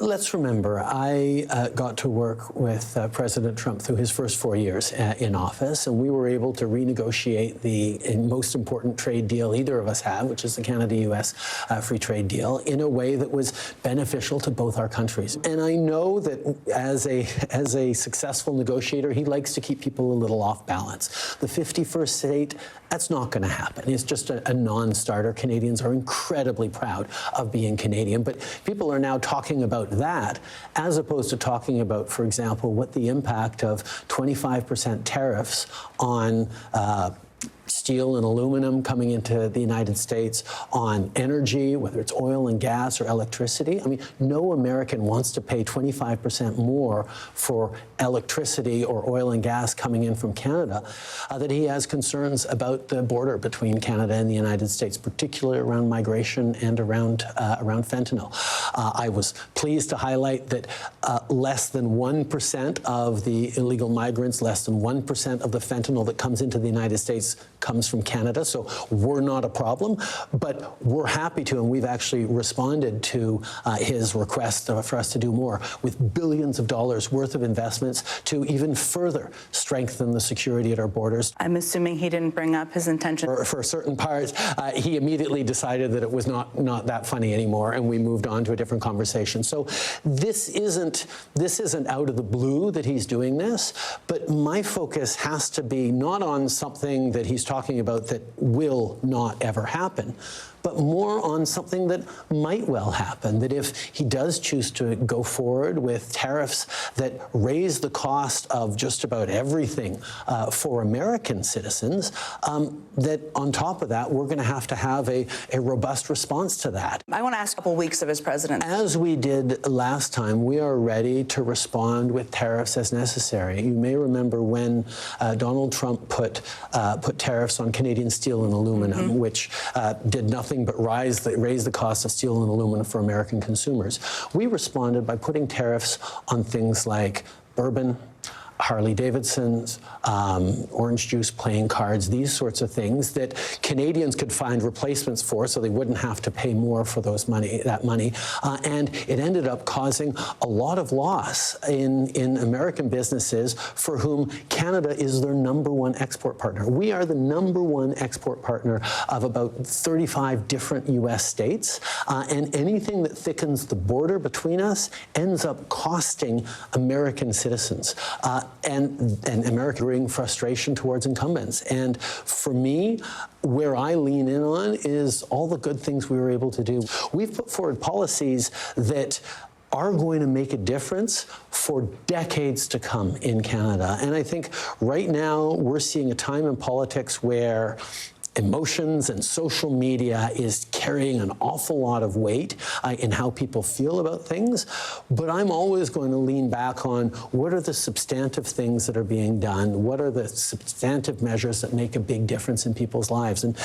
Let's remember, I got to work with President Trump through his first 4 years in office, and we were able to renegotiate the most important trade deal either of us have, which is the Canada-U.S. Free Trade Deal, in a way that was beneficial to both our countries. And I know that as a successful negotiator, he likes to keep people a little off balance. The 51st state, that's not going to happen. It's just a non-starter. Canadians are incredibly proud of being Canadian, but people are now talking about that as opposed to talking about, for example, what the impact of 25% tariffs on steel and aluminum coming into the United States, on energy, whether it's oil and gas or electricity. I mean, no American wants to pay 25% more for electricity or oil and gas coming in from Canada, that he has concerns about the border between Canada and the United States, particularly around migration and around fentanyl. I was pleased to highlight that less than 1% of the illegal migrants, less than 1% of the fentanyl that comes into the United States comes from Canada, so we're not a problem, but we're happy to, and we've actually responded to his request for us to do more with billions of dollars worth of investments to even further strengthen the security at our borders. I'm assuming he didn't bring up his intention. For certain parts, he immediately decided that it was not that funny anymore, and we moved on to a different conversation. So this isn't out of the blue that he's doing this, but my focus has to be not on something that he's talking about that will not ever happen, but more on something that might well happen, that if he does choose to go forward with tariffs that raise the cost of just about everything for American citizens, that on top of that, we're going to have a robust response to that. I want to ask a couple weeks of his presidency. As we did last time, we are ready to respond with tariffs as necessary. You may remember when Donald Trump put tariffs on Canadian steel and aluminum, which did nothing but raise the cost of steel and aluminum for American consumers. We responded by putting tariffs on things like bourbon, Harley-Davidsons, orange juice playing cards, these sorts of things that Canadians could find replacements for so they wouldn't have to pay more for that money. And it ended up causing a lot of loss in American businesses for whom Canada is their #1 export partner. We are the #1 export partner of about 35 different U.S. states, and anything that thickens the border between us ends up costing American citizens. And America bring frustration towards incumbents. And for me, where I lean in on is all the good things we were able to do. We've put forward policies that are going to make a difference for decades to come in Canada. And I think right now we're seeing a time in politics where emotions and social media is carrying an awful lot of weight in how people feel about things. But I'm always going to lean back on what are the substantive things that are being done? What are the substantive measures that make a big difference in people's lives? And